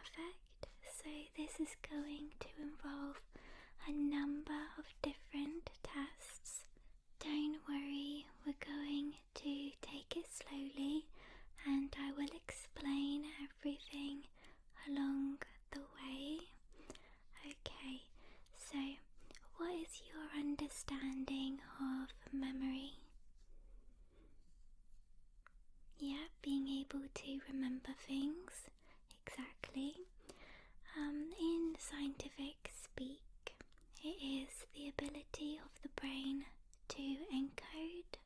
Perfect. So this is going to involve a number of different tests. Don't worry, we're going to take it slowly and I will explain everything along the way. Okay, so what is your understanding of memory? Yeah, being able to remember things. Exactly. In scientific speak, it is the ability of the brain to encode,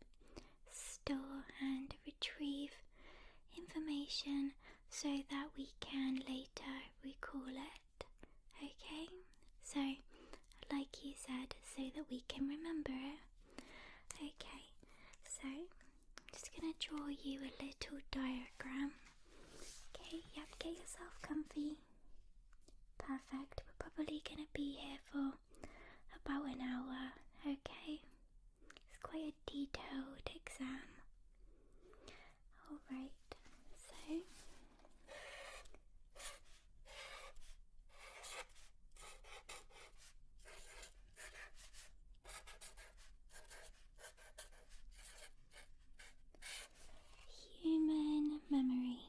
store and retrieve information so that we can later recall it. Okay? So, like you said, so that we can remember it. Okay, so I'm just going to draw you a little diagram. Okay, you have to get yourself comfy. Perfect. We're probably going to be here for about an hour. Okay, it's quite a detailed exam. Alright, so human memory.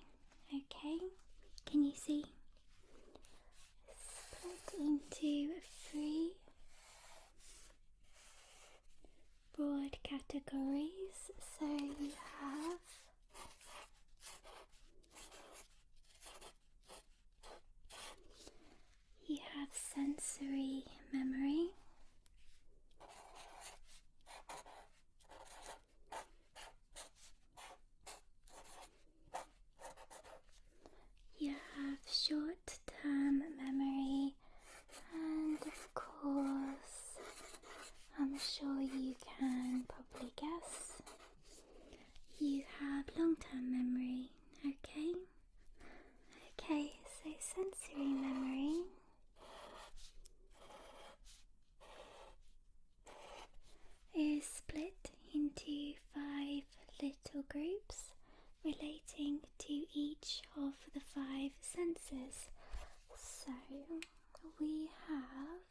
Okay, can you see? Split into 3 broad categories. So you have sensory memory, you have short-term memory, and of course, I'm sure you can probably guess, you have long-term memory. Okay, so sensory memory is split into 5 little groups relating to each of the 5 senses. So we have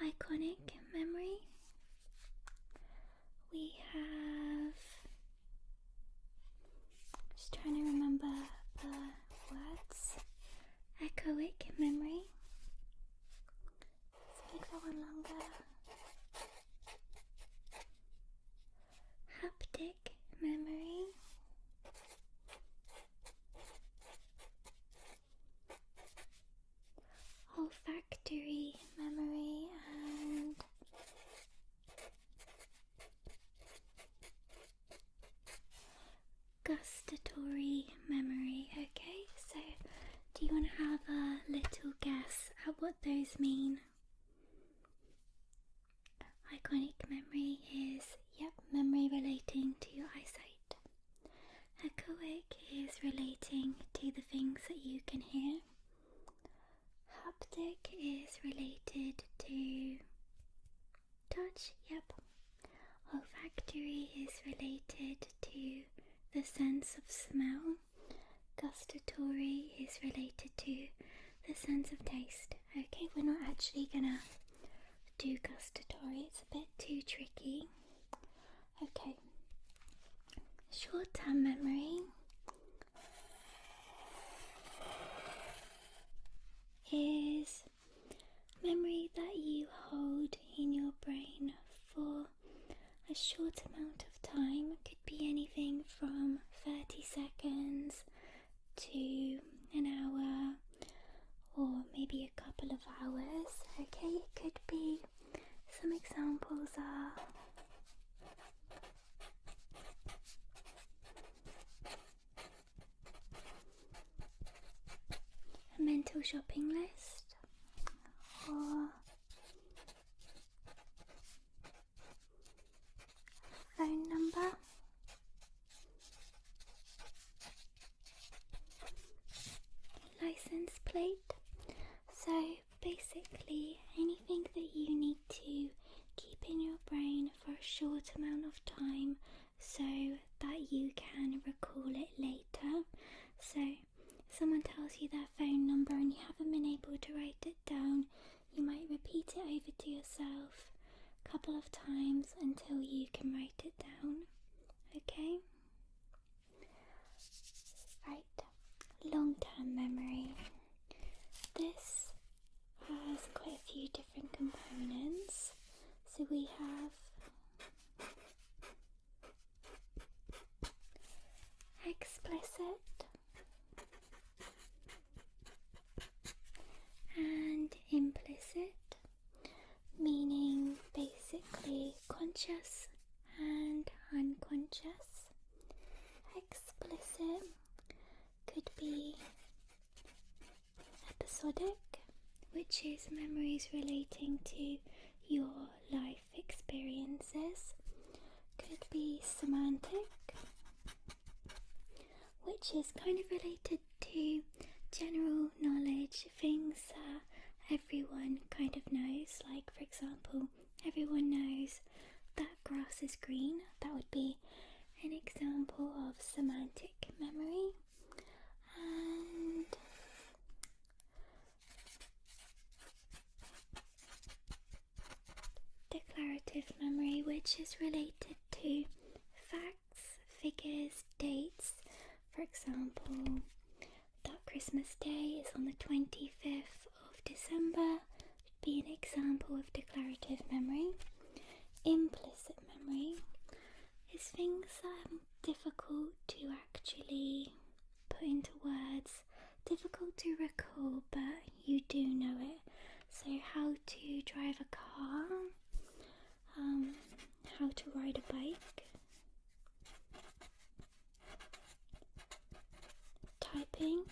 iconic memory, we have, just trying to remember the words, echoic memory, let's make that one longer, haptic memory, olfactory memory, and gustatory memory. Okay, so do you want to have a little guess at what those mean? Iconic memory is, memory relating to your eyesight. Echoic is relating to the things that you can hear. Haptic is related to touch, Olfactory is related to the sense of smell. Gustatory is related to the sense of taste. Okay, we're not actually gonna do gustatory, it's a bit too tricky. Okay, short-term memory is memory that you hold in your brain for a short amount of time. It could be anything from 30 seconds to an hour or maybe a couple of hours. Okay, it could be, some examples are a mental shopping list or phone number, license plate. So basically anything that you need to keep in your brain for a short amount of time so that you can recall it later. So if someone tells you their phone number and you haven't been able to write it down, you might repeat it over to yourself a couple of times until you can write it down. Okay? Right. Long-term memory. This has quite a few different components. So we have explicit and implicit, meaning basically conscious and unconscious. Explicit could be episodic, which is memories relating to your life experiences. Could be semantic, which is kind of related to general knowledge, things that everyone kind of knows. Like, for example, everyone knows that grass is green. That would be an example of semantic memory. And declarative memory, which is related to facts, figures, dates. For example, that Christmas Day is on the 25th of December would be an example of declarative memory. Implicit memory is things that are difficult to actually put into words, difficult to recall, but you do know it. So how to drive a car, how to ride a bike, typing,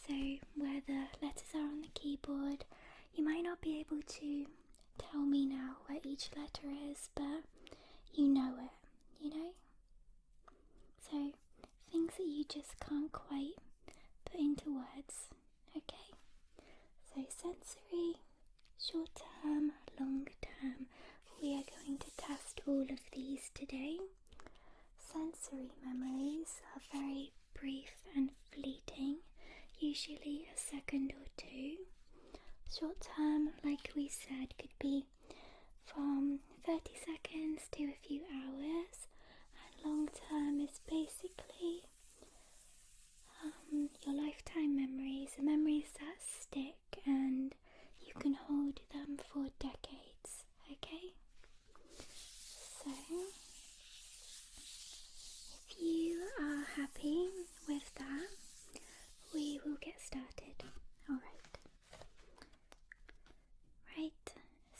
so where the letters are on the keyboard. You might not be able to tell me now where each letter is, but you know it, you know? So things that you just can't quite put into words, okay? So sensory, short term, long term. We are going to test all of these today. Sensory memories are very brief and fleeting, usually a second or two. Short term, like we said, could be from 30 seconds to a few hours, and long term is basically your lifetime memories, the memories that stick and you can hold them for decades, okay? So if you are happy with that, we will get started. Alright. Right,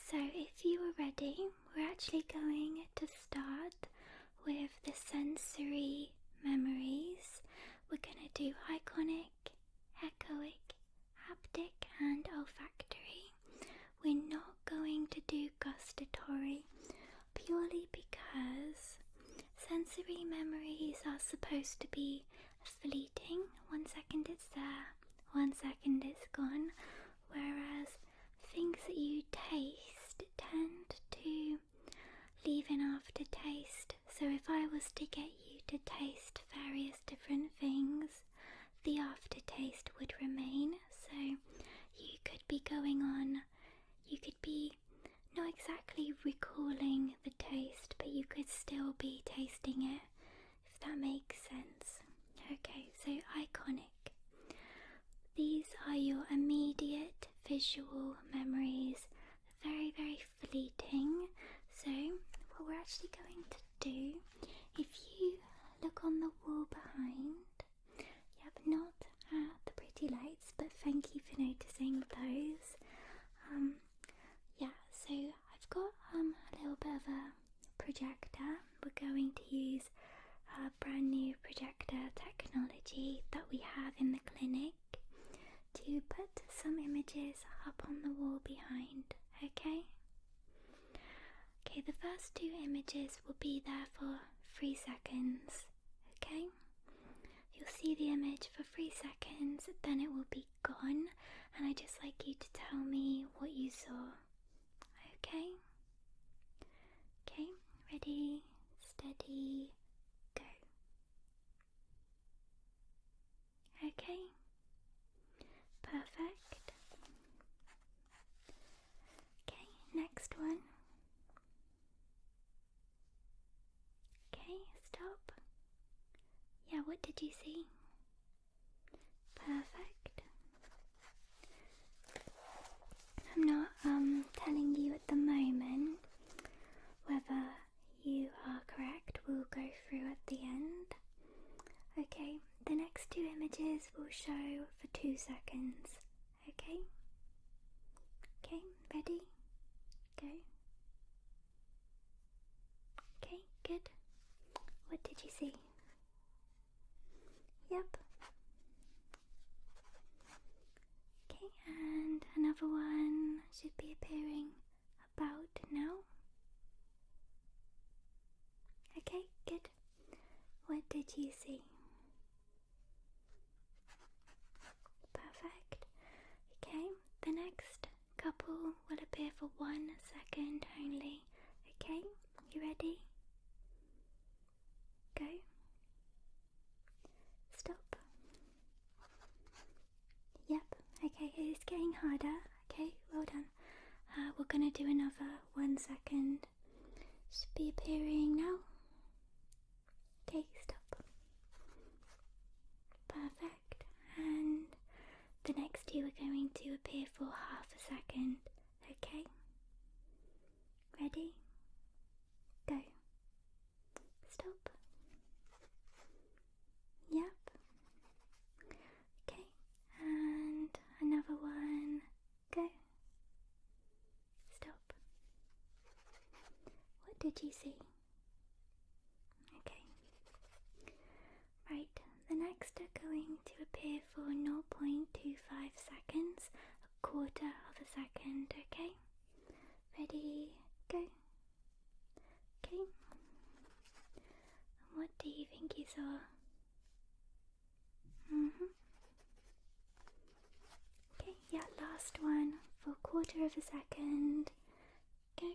so if you are ready, we're actually going to start with the sensory memories. We're going to do iconic, echoic, haptic and olfactory. We're not going to do gustatory, purely because sensory memories are supposed to be fleeting. 1 second it's there, 1 second it's gone, whereas things that you taste tend to leave an aftertaste. So if I was to get you to taste various different things, the aftertaste would remain. So you could be going on, you could be not exactly recalling the taste, but you could still be tasting it, if that makes sense. Okay, so iconic. These are your immediate visual memories, very, very fleeting. So what we're actually going to do, if you look on the wall behind, not the pretty lights, but thank you for noticing those. So I've got a little bit of a projector. We're going to use a brand new projector technology that we have in the clinic to put some images up on the wall behind, okay? Okay, the first 2 images will be there for 3 seconds, okay? You'll see the image for 3 seconds, then it will be gone, and I'd just like you to tell me what you saw, okay? Okay, ready? What did you see? Perfect. I'm not telling you at the moment whether you are correct. We'll go through at the end. Okay, the next two images will show for 2 seconds. Okay? Okay, ready? Go. Okay, good. What did you see? Yep. Okay, and another one should be appearing about now. Okay, good. What did you see? Perfect. Okay, the next couple will appear for 1 second only. Okay, you ready? Go. Stop. Yep, okay, it's getting harder. Okay, well done. We're gonna do another 1 second. Should be appearing now. Okay, stop. Perfect. And the next two are going to appear for half a second. Okay? Ready? Go. Stop. Yep. Okay. And another one. Go. Stop. What did you see? Okay. Right. The next are going to appear for 0.25 seconds, a quarter of a second, okay? Ready, go. Okay. And what do you think you saw? Okay, yeah, last one for a quarter of a second. Go.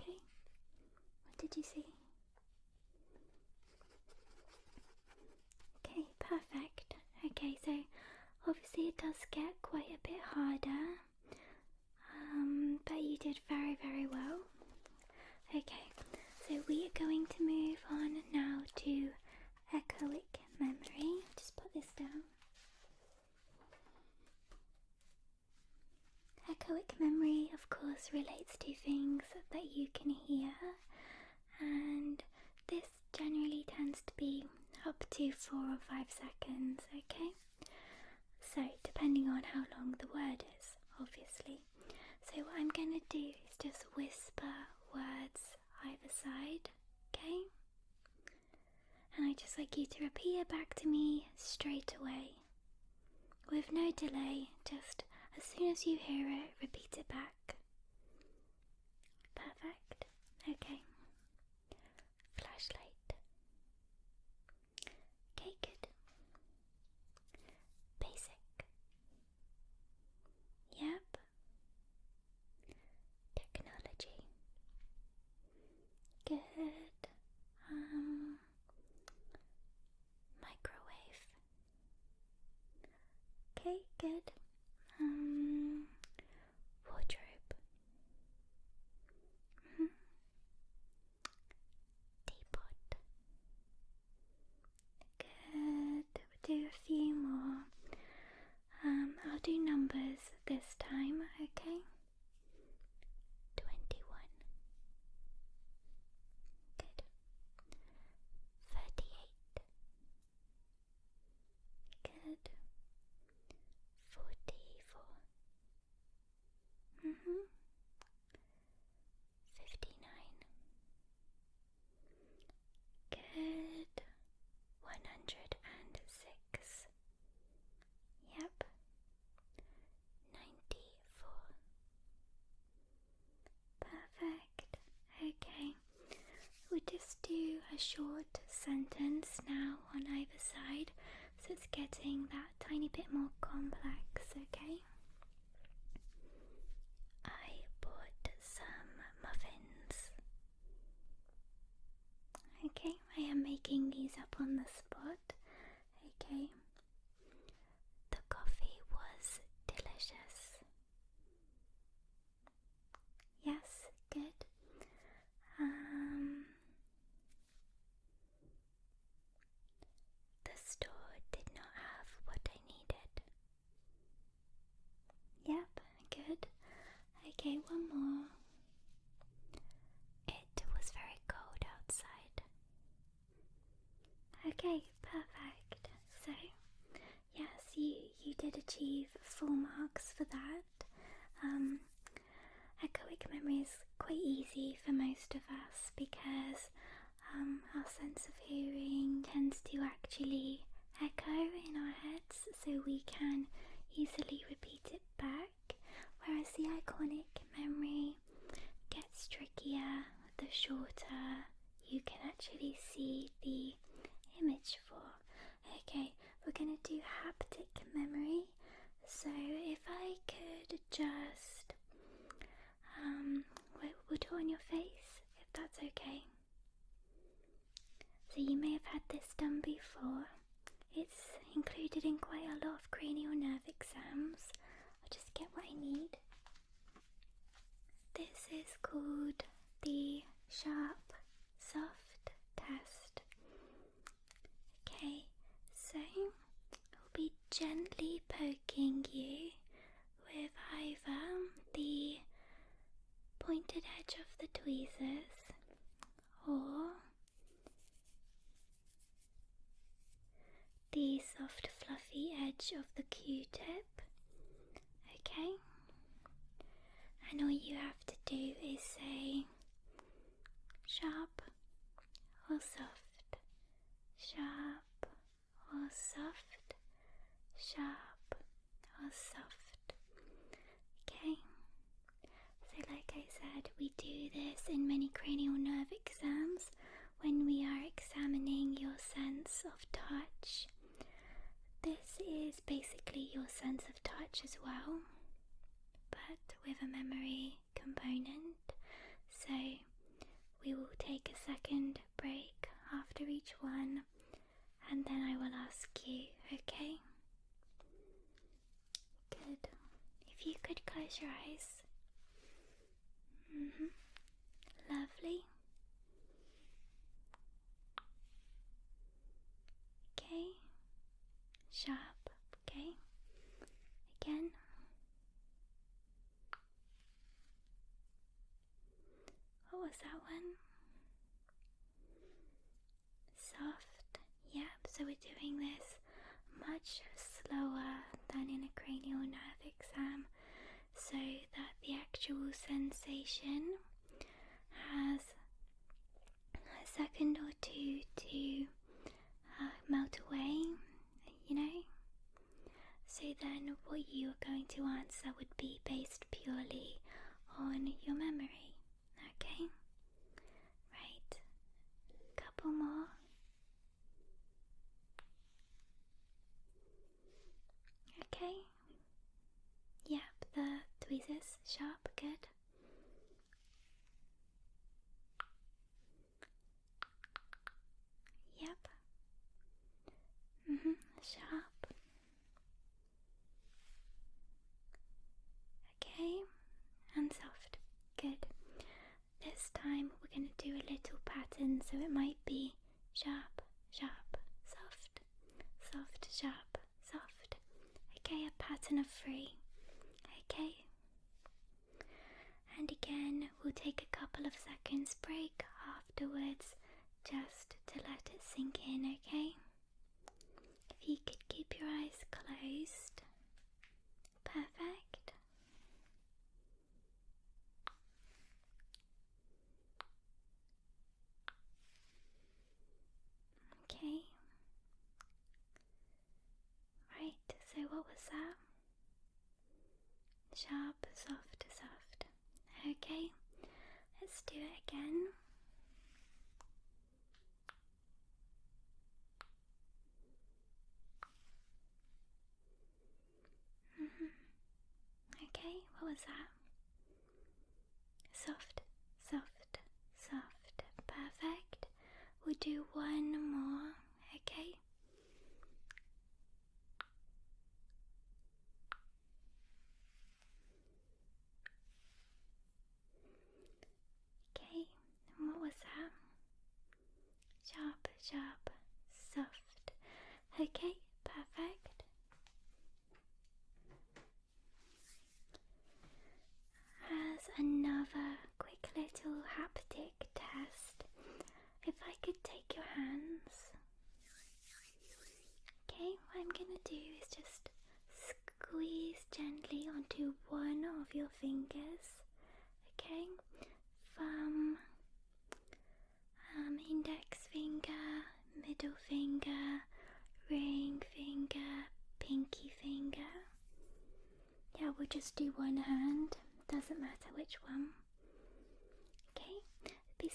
Okay. What did you see? Okay, perfect. Okay, so obviously it does get quite a bit harder, but you did very, very well. Okay, so we are going to move on now to Echoic Memory. Just put this down. Echoic Memory, of course, relates to things that you can hear, and this generally tends to be up to 4 or 5 seconds, okay? So, depending on how long the word is, obviously. So what I'm going to do is just whisper words either side, okay? And I'd just like you to repeat it back to me straight away. With no delay, just as soon as you hear it, repeat it back. Perfect. Okay. Flashlight. Okay, good. Basic. Yep. Technology. Good. Microwave. Okay, good. Wardrobe. Teapot. Good. We'll do a few more. I'll do numbers this time, okay? 21. Good. 38. Good. 44. 59. Good. 106. Yep. 94. Perfect. Okay. We'll just do a short sentence now on either side, so it's getting that tiny bit more complex, okay? I bought some muffins. Okay, I am making these up on the spot. Okay. The coffee was delicious. Yes, good. the shorter you can actually see the image for. Okay, we're going to do haptic memory. So if I could just we'll do it on your face, if that's okay. So you may have had this done before. It's included in quite a lot of cranial nerve exams. I'll just get what I need. This is called the sharp soft test. Okay, so I'll be gently poking you with either the pointed edge of the tweezers or the soft fluffy edge of the Q-tip. Okay, and all you have to do is say sharp or soft, sharp or soft, sharp or soft. Okay, so like I said, we do this in many cranial nerve exams when we are examining your sense of touch. This is basically your sense of touch as well, but with a memory component. So we will take a second break after each one, and then I will ask you, okay? Good. If you could close your eyes. Lovely. Okay. Sharp. Okay. Again. What was that one? Soft. Yep, so we're doing this much slower than in a cranial nerve exam, so that the actual sensation has a second or two to melt away, you know? So then what you are going to answer would be based purely on your memory. Okay? Right. Couple more. Okay. Yep, the tweezers, sharp, good. Yep. Sharp. Okay, and soft. Good. This time we're going to do a little pattern, so it might be sharp, sharp, soft, soft, sharp, soft. Okay, a pattern of 3. Okay. And again, we'll take a couple of seconds break afterwards just to let it sink in, okay? If you could keep your eyes closed. Perfect. Okay. Right, so what was that? Sharp, soft, soft. Okay, let's do it again. Okay, what was that? Soft, soft, soft. Perfect. We'll do one more, okay? Okay, and what was that? Sharp, sharp, soft. Okay, perfect. As another quick little haptic test, if I could take your hands. Okay, what I'm going to do is just squeeze gently onto one of your fingers. Okay, thumb, index finger, middle finger, ring finger, pinky finger. Yeah, we'll just do one hand, doesn't matter which one. Okay, be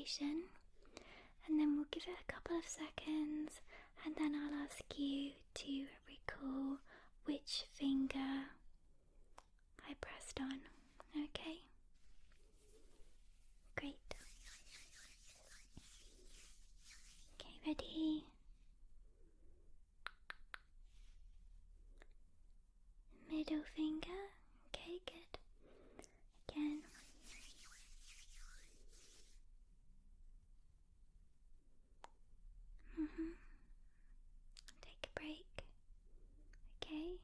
sensation, and then we'll give it a couple of seconds, and then I'll ask you to recall which finger I pressed on, okay? Great. Okay, ready? Middle finger, okay, good. Again. Take a break. Okay.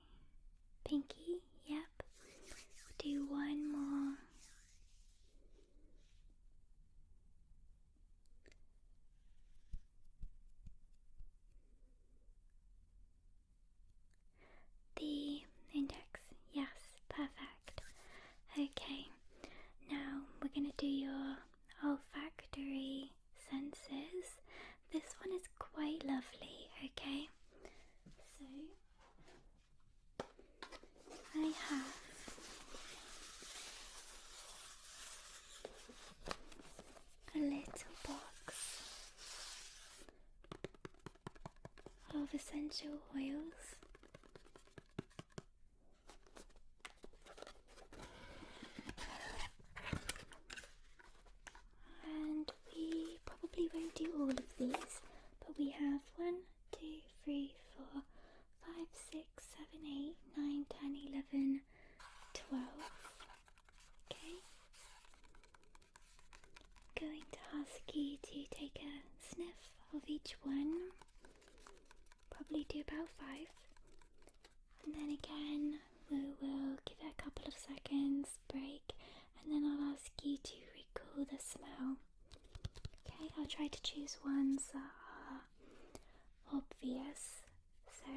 Pinky, yep. We'll do one more. The index, yes, perfect. Okay, now we're going to do your olfactory senses. This one is quite lovely, okay? So, I have a little box of essential oils. And we probably won't do all of these, but we have 1, 2, 3, 4, 5, 6, 7, 8, 9, 10, 11, 12. Okay. I'm going to ask you to take a sniff of each one. Probably do about 5. And then again, we will give it a couple of seconds, break, and then I'll ask you to recall the smell. Okay, I'll try to choose ones that are obvious. So,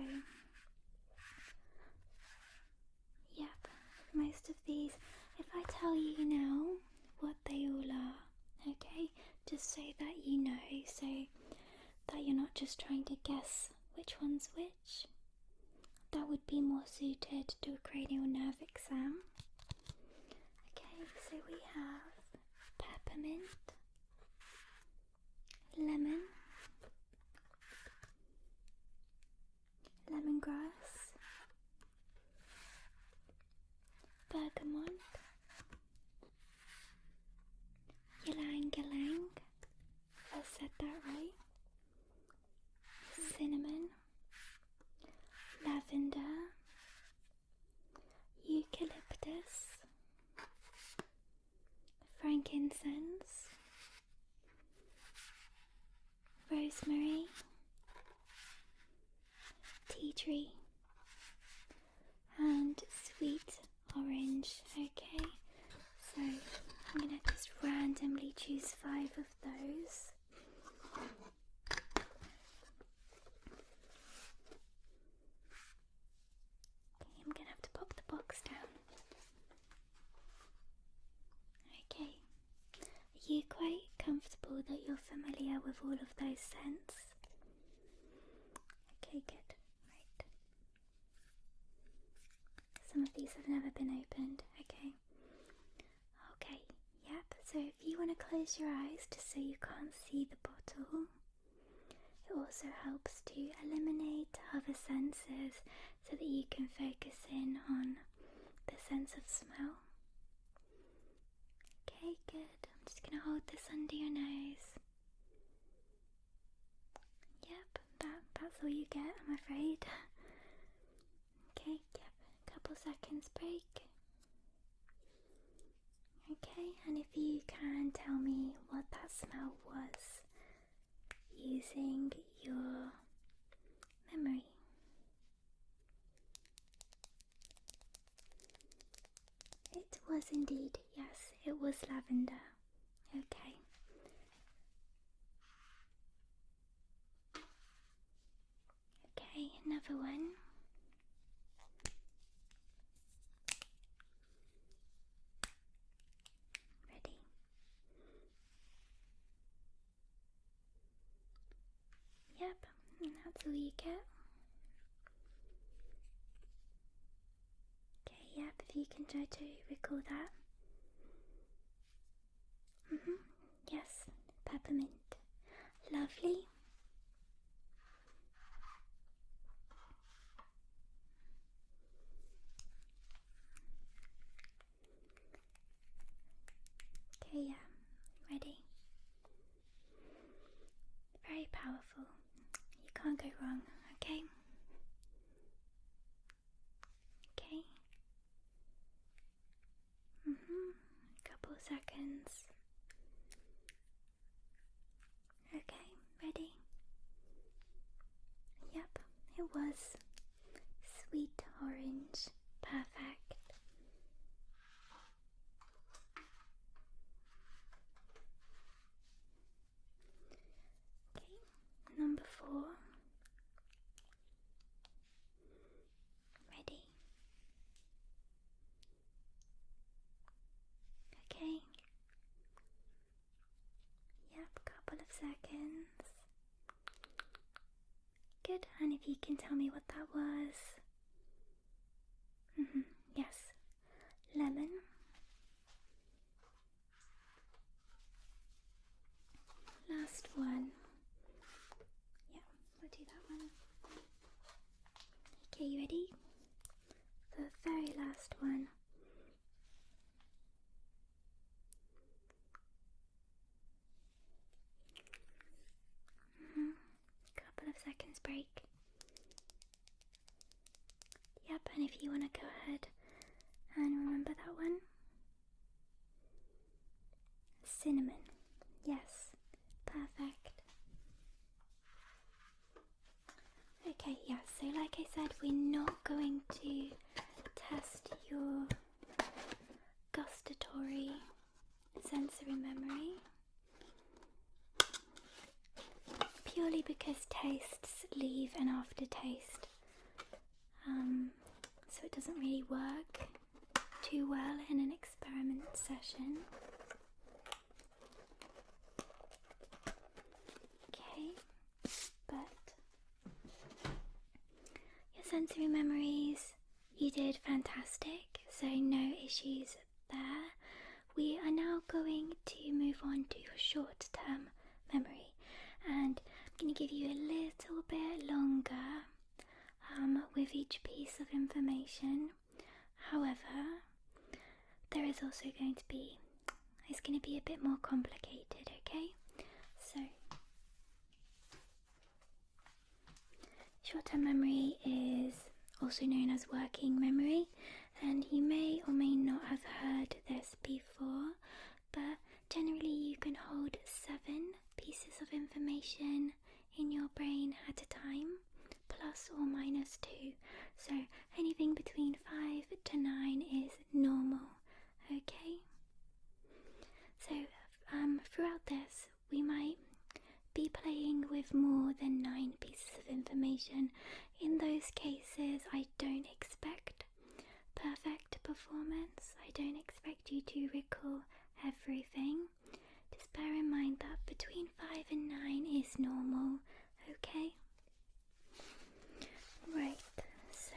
yep, most of these, if I tell you now what they all are, okay, just so that you know, so that you're not just trying to guess which one's which. That would be more suited to a cranial nerve exam. Okay, so we have peppermint, lemon, lemongrass, bergamot, ylang ylang, if I said that right, cinnamon, lavender, eucalyptus, frankincense, rosemary, tea tree, and sweet orange. Okay, so I'm going to just randomly choose 5 of those. I'm going to have to pop the box down. Okay, are you quite comfortable that you're familiar with all of those scents? Okay, good. Right. Some of these have never been opened. Okay. Okay, yep. So if you want to close your eyes just so you can't see the bottle, it also helps to eliminate other senses so that you can focus in on the sense of smell. Okay, good. I'm just going to hold this under your nose. Yep, that's all you get, I'm afraid. Okay, yep, a couple seconds break. Okay, and if you can tell me what that smell was using your memory. It was indeed, yes, it was lavender. Okay. Okay, another one. Ready? Yep, and that's all you get. Okay, yep, if you can try to recall that. Yes, peppermint. Okay, yeah. Ready? Very powerful. You can't go wrong, okay? Okay. Couple seconds. Okay, ready? Yep, it was sweet orange. Perfect. Okay, number 4. Ready? Okay. Yep, couple of seconds. Good, and if you can tell me what that was. Yes, lemon. Last one. Yeah, we'll do that one. Okay, you ready? For the very last one. Couple of seconds break. Yep, and if you want to go ahead and remember that one. Cinnamon. Yes, perfect. Okay, yeah, so like I said, we're not going to test your gustatory sensory memory. Purely because tastes leave an aftertaste. So it doesn't really work too well in an experiment session. Okay, but your sensory memories, you did fantastic, so no issues there. We are now going to move on to your short-term memory, and I'm going to give you a little bit longer with each piece of information. However, there is also going to be, it's going to be a bit more complicated, okay? So, short-term memory is also known as working memory, and you may or may not have heard this before, but generally you can hold 7 pieces of information in your brain at a time, plus or minus 2. So anything between 5 to 9 is normal, okay? So throughout this, we might be playing with more than 9 pieces of information. In those cases, I don't expect perfect performance. I don't expect you to recall everything. Just bear in mind that between 5 and 9 is normal, okay? Right, so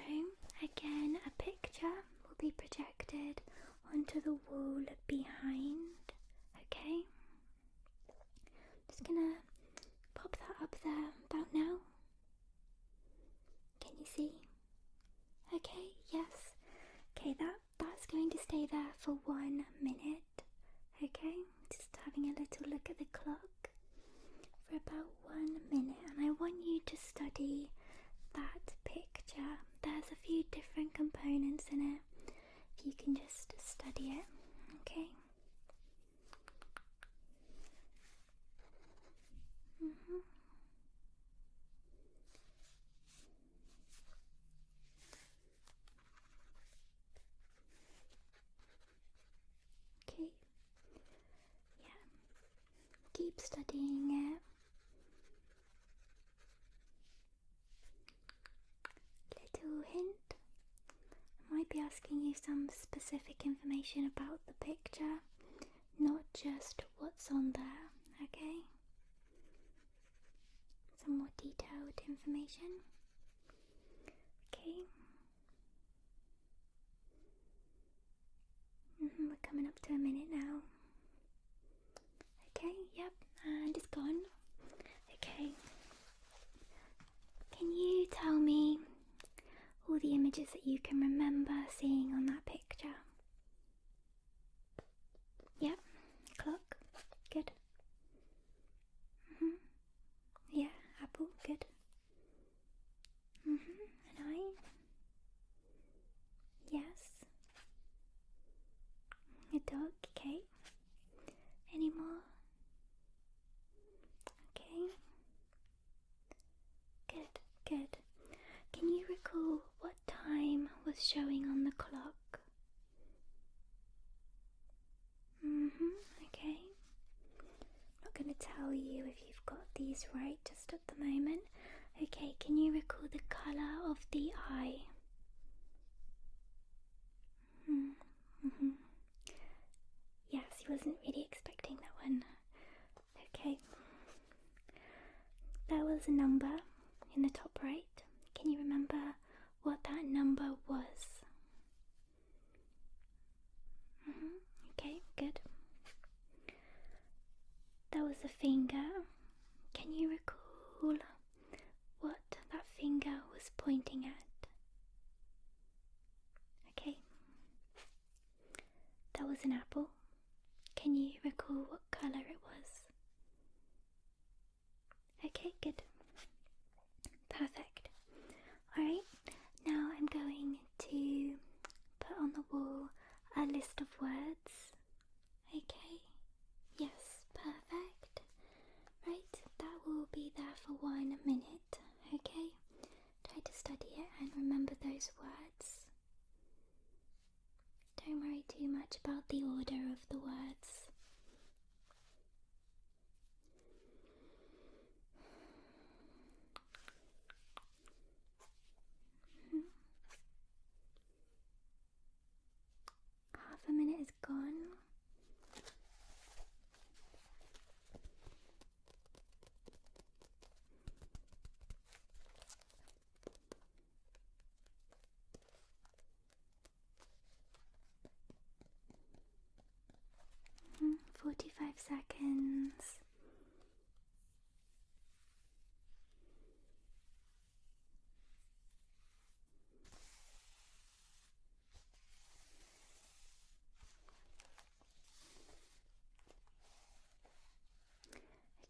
again, a picture will be projected onto the wall behind, okay? Just gonna pop that up there about now. Can you see? Okay, yes. Okay, that's going to stay there for 1 minute, okay? Just having a little look at the clock for about 1 minute, and I want you to study that picture. There's a few different components in it. If you can just study it, okay? Okay, yeah, keep studying it. Little hint, I might be asking you some specific information about the picture, not just what's on there, okay? Some more detailed information. Okay. We're coming up to a minute now. Okay, yep, and it's gone. Okay. Can you tell me all the images that you can remember seeing on that picture? Yep, clock. got these right just at the moment. Okay, can you recall the colour of the eye? Yes, he wasn't really expecting that one. Okay. There was a number in the top right. Can you remember what that number was? Okay, good. There was a finger. Can you recall what that finger was pointing at? Okay. There was an apple. Can you recall what colour it was? Okay, good. Perfect. Alright, now I'm going to put on the wall a list of words. Okay, yes, perfect. Right, that will be there for 1 minute. Okay, try to study it and remember those words. Don't worry too much about the order of the words. Half a minute is gone. Mm-hmm. 45 seconds.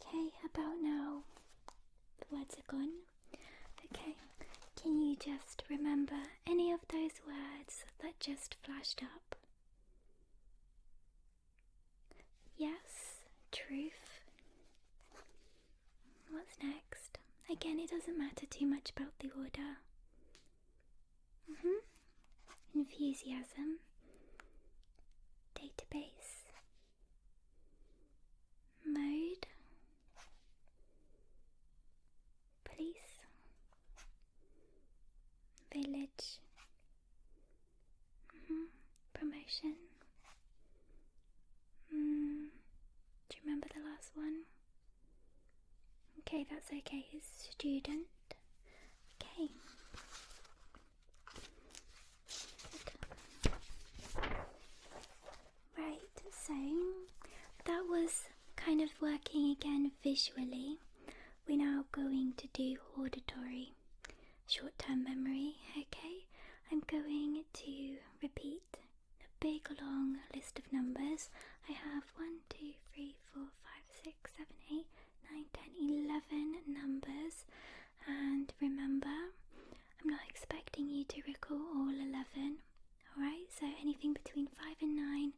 Okay, about now. The words are gone. Okay, can you just remember any of those words that just flashed up? Yes, truth. What's next? Again, it doesn't matter too much about the order. Enthusiasm. Database. Mode. Police. Village. Promotion. Do you remember the last one? Okay, that's okay. It's student. Okay. Good. Right, so that was kind of working again visually. We're now going to do auditory, short-term memory. Okay, I'm going to repeat a big long list of numbers. I have 1, 2, 3, 4, 5, 6, 7, 8, 9, 10, 11 numbers, and remember, I'm not expecting you to recall all 11. Alright, so anything between 5 and 9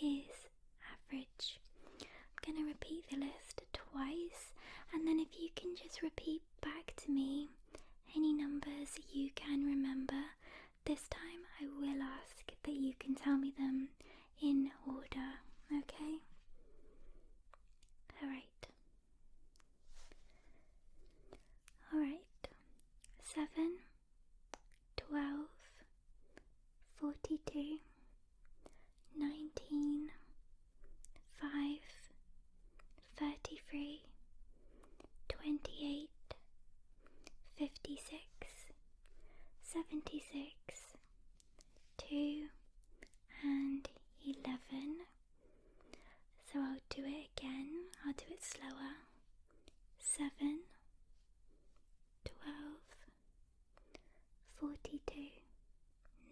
is average. I'm going to repeat the list twice, and then if you can just repeat back to me any numbers you can remember. This time I will ask that you can tell me them in order, okay? Alright. 7, 12, 42, 19, 5, 33, 28, 56, 76, 2, and 11. So I'll do it again. I'll do it slower. 7, 12, 42,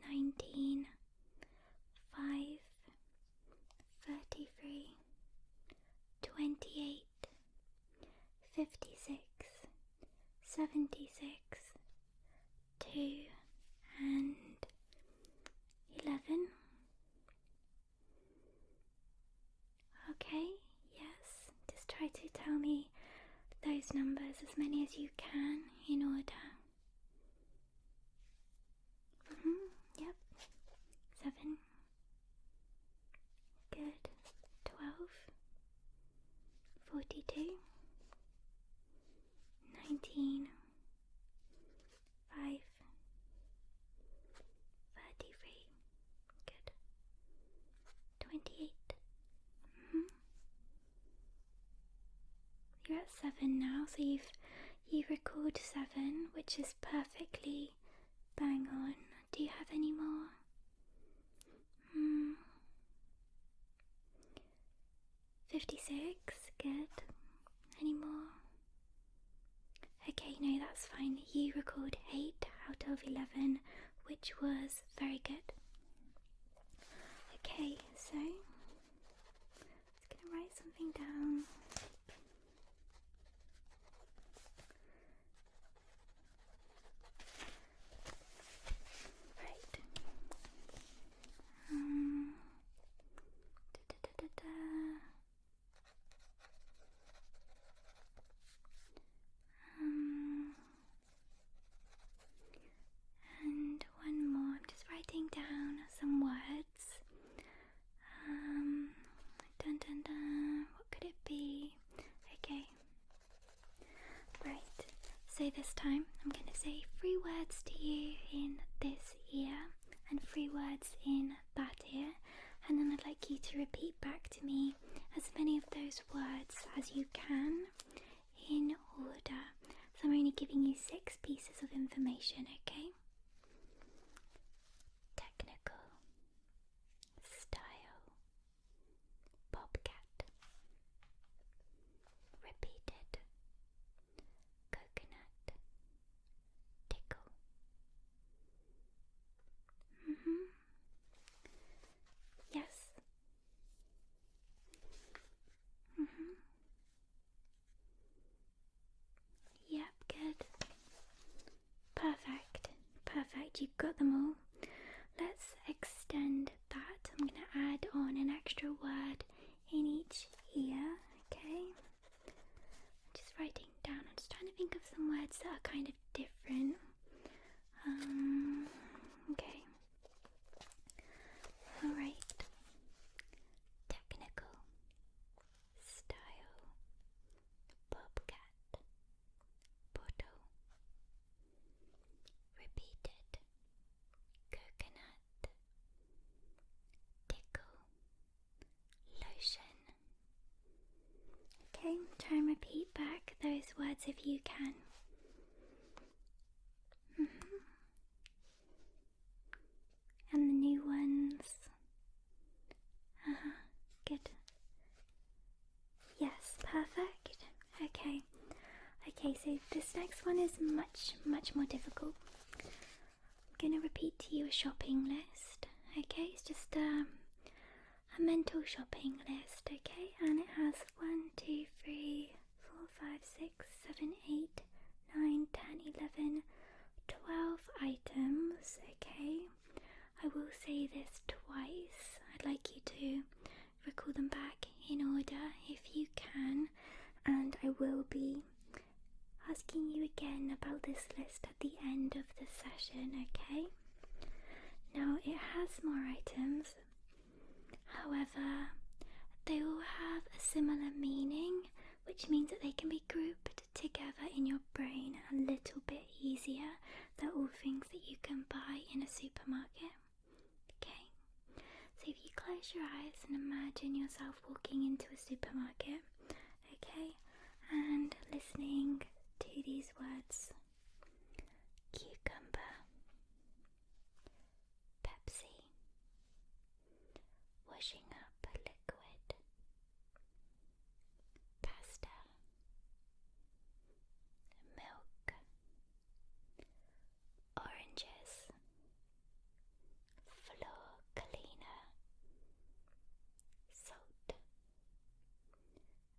19, 5, 33, 28, 56, 76, 2, and 11. Okay, yes, just try to tell me those numbers, as many as you can, in order. Yep. 7. Good. 12. 42. at 7 now, so you recalled 7, which is perfectly bang on. Do you have any more? 56, good. Any more? Okay, no, that's fine. You recalled 8 out of 11, which was very good. Okay, so I'm just going to write something down. Right. And one more. I'm just writing down some words. What could it be? Okay. Right. So this time I'm going to say 3 words to you in this ear and 3 words in that ear, and then I'd like you to repeat back to me as many of those words as you can in order. So I'm only giving you 6 pieces of information, okay? Technical, style, bobcat, repeated, coconut, tickle. Yes. Yep, good. Perfect, you've got them all. Let's extend that. I'm going to add on an extra word in each ear, okay? I'm just writing down. I'm just trying to think of some words that are kind of different. Okay. Alright. Technical, style, bobcat, bottle, repeated, coconut, tickle, lotion. Okay, try and repeat back those words if you can. And the new ones. Good. Yes, perfect. Okay, so this next one is much more difficult. I'm going to repeat to you a shopping list, okay? It's just a mental shopping list, okay? And it has 1, 2, 3, 4, 5, 6, 7, 8, 9, 10, 11, 12 items, okay? I will say this twice. I'd like you to recall them back in order if you can, and I will be asking you again about this list at the end of the session, okay? Now, it has more items, however, they all have a similar meaning, which means that they can be grouped together in your brain a little bit easier. They're all things that you can buy in a supermarket. Okay, so if you close your eyes and imagine yourself walking into a supermarket, okay, and listening to these words: cucumber, Pepsi, washing up liquid, pasta, milk, oranges, floor cleaner, salt,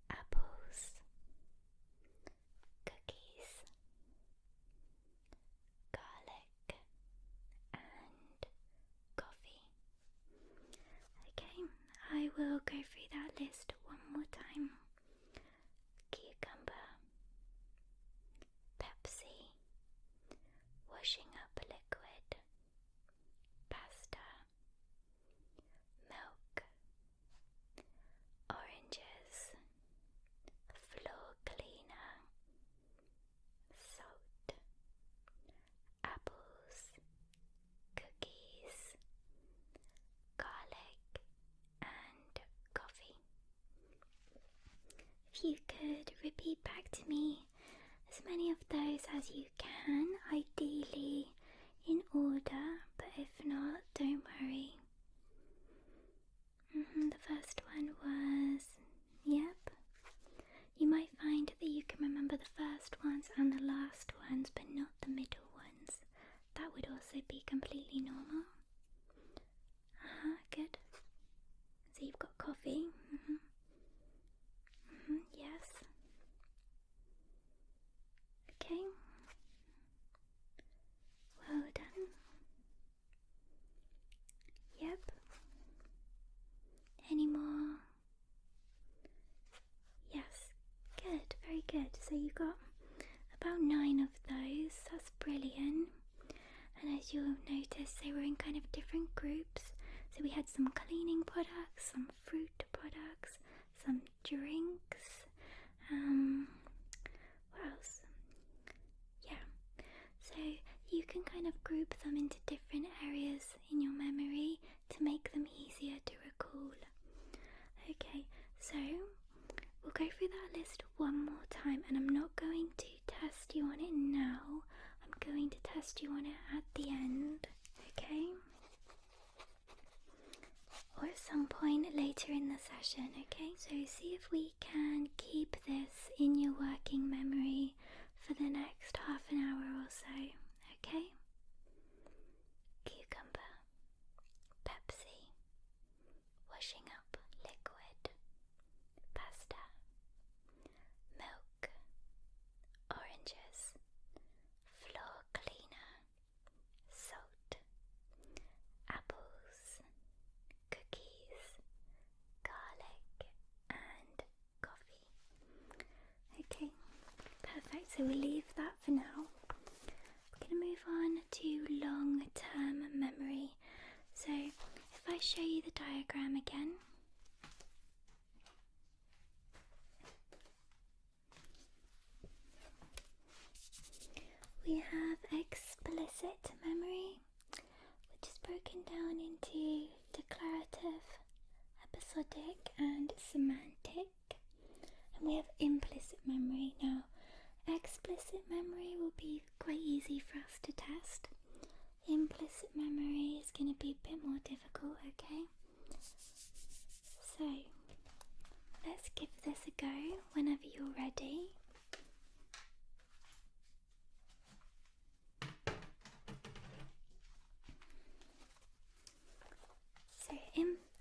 apples, cookies, if you could repeat back to me as many of those as you can, ideally in order, but if not, don't worry. The first one was, yep. You might find that you can remember the first ones and the last ones, but not the middle ones. That would also be completely normal. Good. So you've got coffee. Yes. Okay. Well done. Yep. Any more? Yes. Good. Very good. So you got about 9 of those. That's brilliant. And as you'll notice, they were in kind of different groups. So we had some cleaning products, some fruit products, some drinks. What else? Yeah. So you can kind of group them into different areas in your memory to make them easier to recall. Okay, so we'll go through that list one more time, and I'm not going to test you on it now. I'm going to test you on it at the end, okay? Or at some point later in the session, okay? So see if we can keep this in your working memory for the next half an hour or so, okay? Cucumber, Pepsi, washing up liquid, pasta, milk, oranges, floor cleaner, salt, apples, cookies, garlic, and coffee. Okay, perfect. So we'll leave that for now. We're going to move on to long-term memory. So if I show you the diagram again. We have explicit memory, which is broken down into declarative, episodic, and semantic. And we have implicit memory. Now, explicit memory will be quite easy for us to test. Implicit memory is going to be a bit more difficult, okay? So, let's give this a go whenever you're ready. So,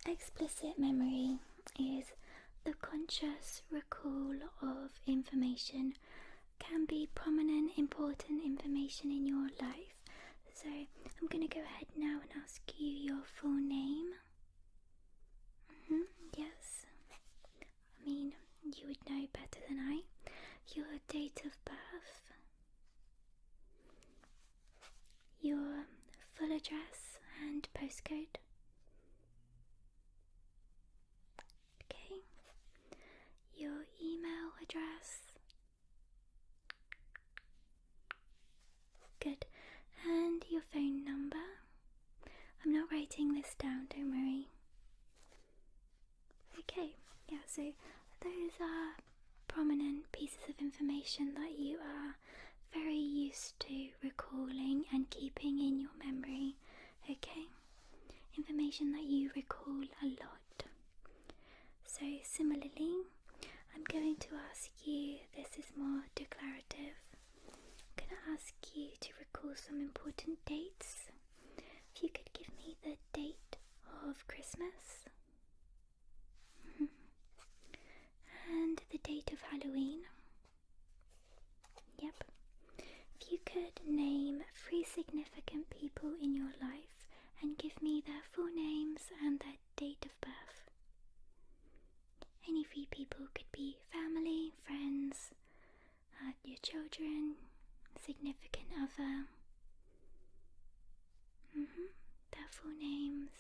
explicit memory is the conscious recall of information. Can be prominent, important information in your life. So I'm going to go ahead now and ask you your full name. Yes. I mean, you would know better than I. Your date of birth. Your full address and postcode. Okay. Your email address. Good. And your phone number. I'm not writing this down, don't worry. Okay, yeah, so those are prominent pieces of information that you are very used to recalling and keeping in your memory, okay? Information that you recall a lot. So similarly, I'm going to ask you, this is more declarative, I'm going to ask you to recall some important dates. If you could give me the date of Christmas and the date of Halloween. Yep. If you could name 3 significant people in your life and give me their full names and their date of birth. Any 3 people, could be family, friends, your children, significant other. Their full names.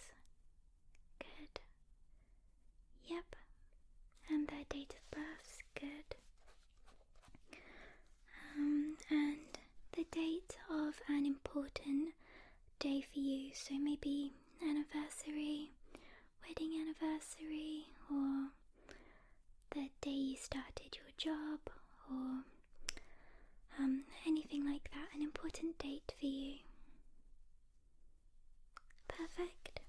Good. Yep. And their date of birth. Good. And the date of an important day job or anything like that, an important date for you? Perfect.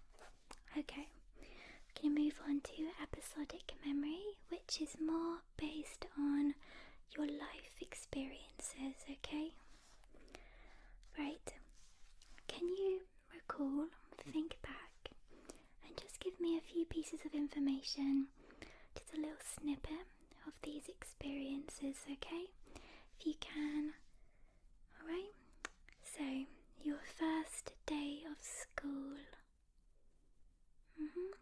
Okay, we're going to move on to episodic memory, which is more based on your life experiences, okay? Right, can you recall, think back, and just give me a few pieces of information, just a little snippet of these experiences, okay? If you can. Alright, so your first day of school.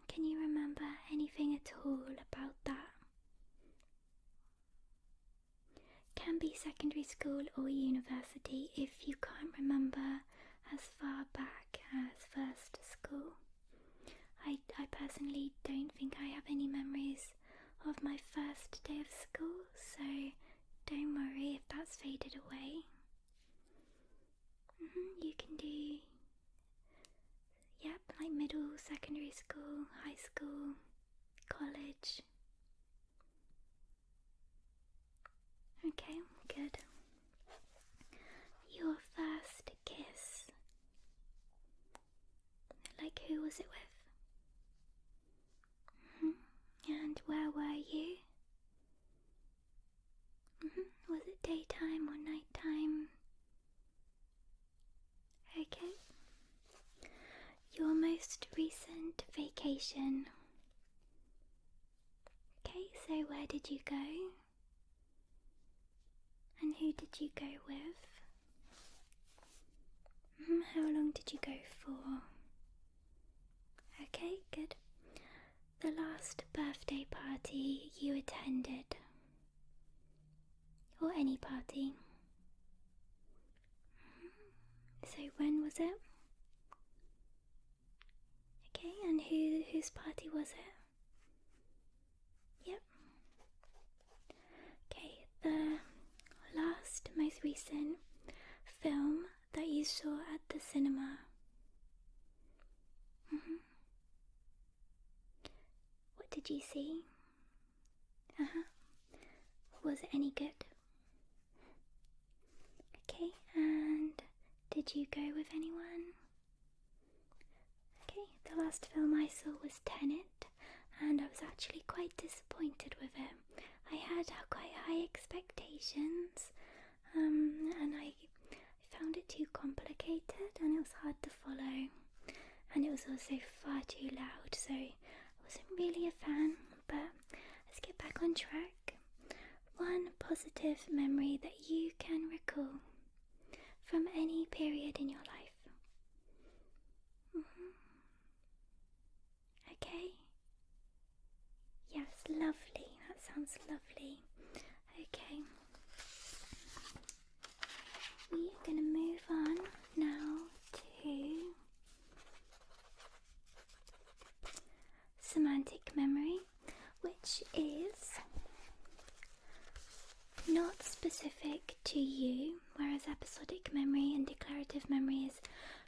Can you remember anything at all about that? Can be secondary school or university if you can't remember as far back as first school. I personally don't think I have any memories of my first day of school, so don't worry if that's faded away. You can do, like middle, secondary school, high school, college. Okay, good. Your first kiss. Like, who was it with? And where were you? Was it daytime or nighttime? Okay. Your most recent vacation. Okay, so where did you go? And who did you go with? How long did you go for? Okay, good. The last birthday party you attended? Or any party? So when was it? Okay, and whose party was it? Yep. Okay, the last, most recent film that you saw at the cinema. What did you see? Was it any good? Okay, and did you go with anyone? Okay, the last film I saw was Tenet, and I was actually quite disappointed with it. I had quite high expectations, and I found it too complicated, and it was hard to follow, and it was also far too loud, so I wasn't really a fan. But let's get back on track. One positive memory that you can recall from any period in your life. Okay? Yes, lovely. That sounds lovely. Okay. We are going to move on now to semantic memory, which is not specific to you, whereas episodic memory and declarative memory is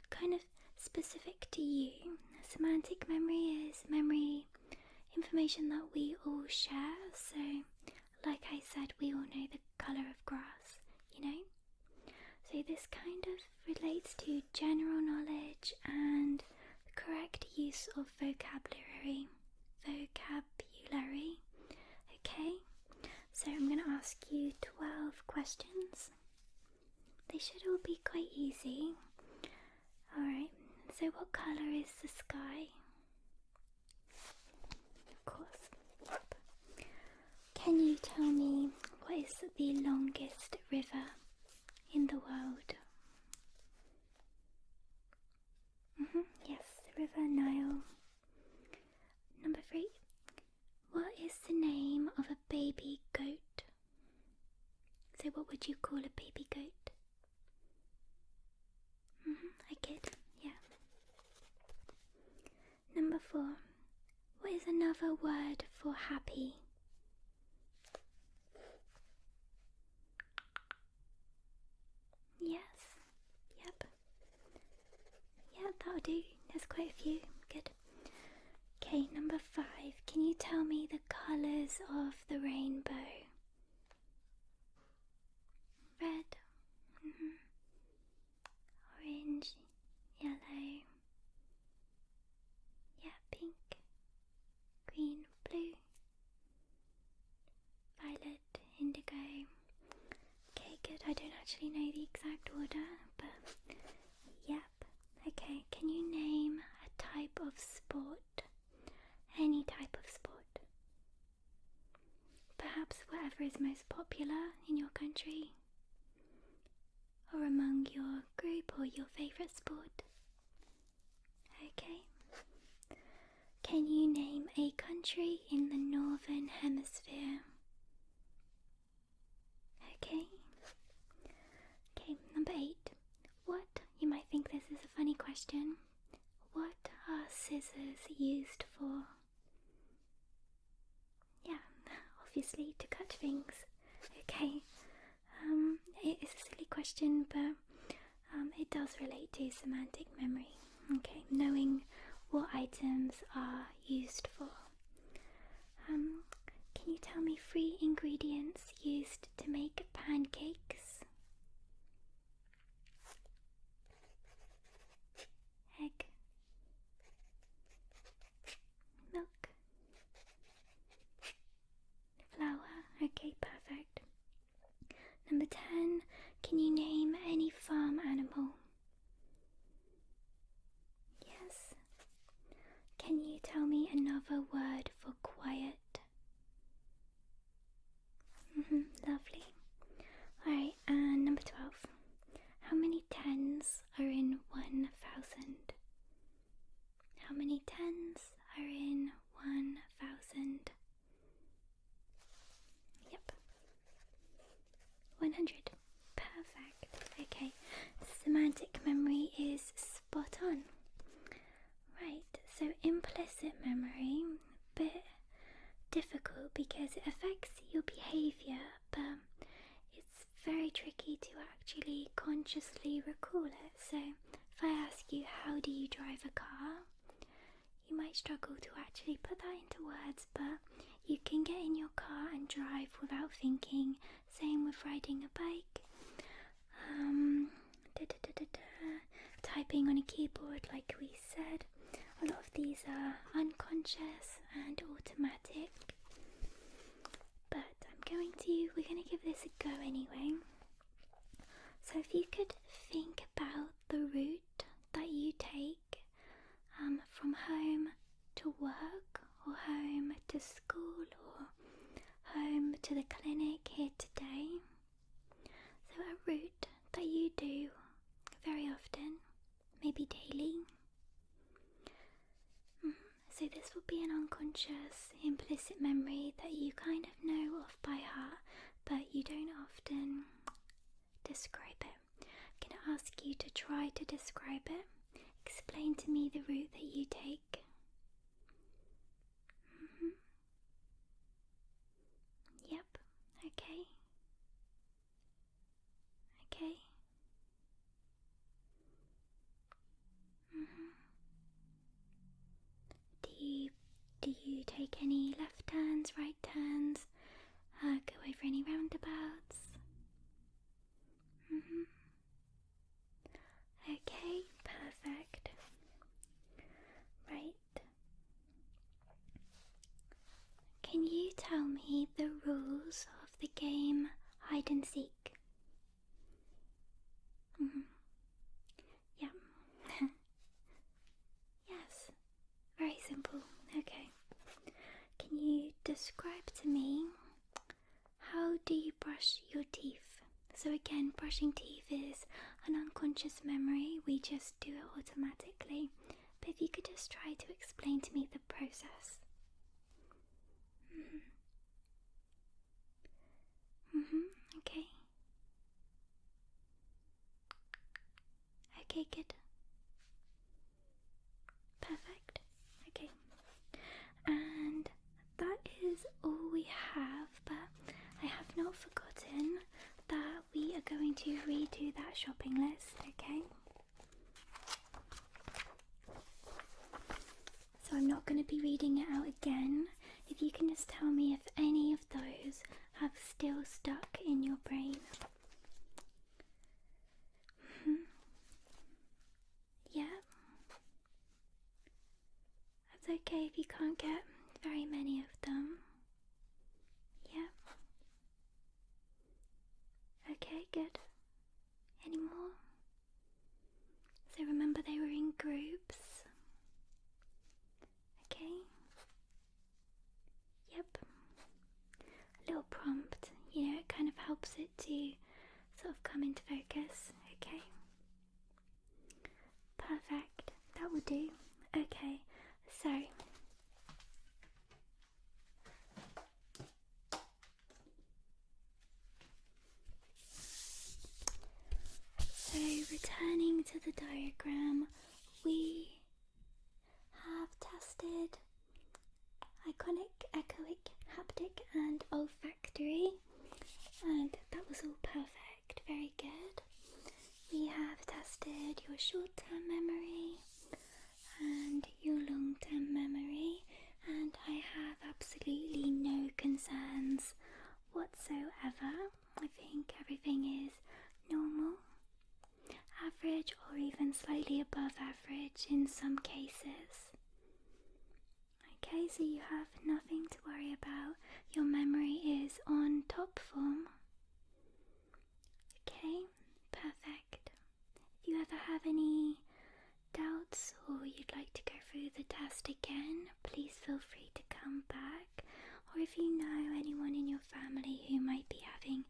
kind of specific to you. Semantic memory is memory information that we all share, so like I said, we all know the colour of grass, you know? So this kind of relates to general knowledge and the correct use of vocabulary. Okay? So I'm going to ask you 12 questions. They should all be quite easy. Alright, so what colour is the sky? Of course. Can you tell me what is the longest river in the world? Yes, the River Nile. Number 3. What is the name of a baby goat? So what would you call a baby goat? A kid, yeah. Number 4. What is another word for happy? Yes. Yep. Yeah, that'll do. There's quite a few. Good. Okay, number 5. Can you tell me the colours of the rainbow? whatever is most popular in your country, or among your group, or your favourite sport. Okay. Can you name a country in the Northern Hemisphere? Okay. Okay, number 8. You might think this is a funny question. What are scissors used for? Yeah, obviously to cut things. Okay. It is a silly question, but it does relate to semantic memory. Okay, knowing what items are used for. Can you tell me 3 ingredients used to make pancakes? Egg, milk, flour. Okay, perfect. Number 10, can you name any farm animal? Yes. Can you tell me another word for quiet? Lovely. Alright, and number 12. How many tens are in 1,000? How many tens are in 1,000? Yep. 100. Perfect. Okay. Semantic memory is spot on. Right, so implicit memory, bit difficult because it affects your behaviour, but it's very tricky to actually consciously recall it. So if I ask you, how do you drive a car? You might struggle to actually put that into words, but you can get in your car and drive without thinking. Same with riding a bike. Typing on a keyboard, like we said. A lot of these are unconscious and automatic. But we're going to give this a go anyway. So if you could think about the route that you take from home to work, or home to school, or home to the clinic here today. So a route that you do very often, maybe daily. So this will be an unconscious, implicit memory that you kind of know off by heart, but you don't often describe it. I'm going to ask you to try to describe it. Explain to me the route that you take. Yep. Okay. Okay. Do you take any left turns, right turns? Go over any roundabouts? Okay, perfect. Right. Can you tell me the rules of the game hide and seek? Yeah. Yes. Very simple. Okay. Can you describe to me, how do you brush your teeth? So again, brushing teeth is an unconscious memory. We just do it automatically. But if you could just try to explain to me the process. Okay. Okay, good. Perfect. Okay. And that is all we have, but I have not forgotten that we are going to redo that shopping list, okay? So I'm not going to be reading it out again. If you can just tell me if any of those have still stuck in your brain. Yeah. That's okay if you can't get very many of them. Yeah. Okay, good. Any more? little prompt. You know, it kind of helps it to sort of come into focus. Okay. Perfect. That will do. Okay. So returning to the diagram, we have tested iconic, echoic, haptic and olfactory, and that was all perfect. Very good. We have tested your short-term memory and your long-term memory, and I have absolutely no concerns whatsoever. I think everything is normal, average, or even slightly above average in some cases. Okay, so you have nothing to worry about. Your memory is on top form. Okay, perfect. If you ever have any doubts or you'd like to go through the test again, please feel free to come back. Or if you know anyone in your family who might be having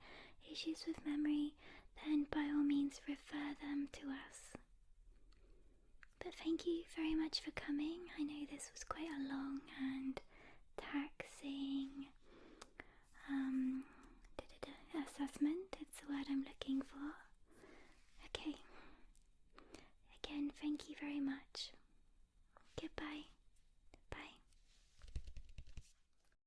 issues with memory, then by all means refer them to us. But thank you very much for coming. I know this was quite a long and taxing assessment.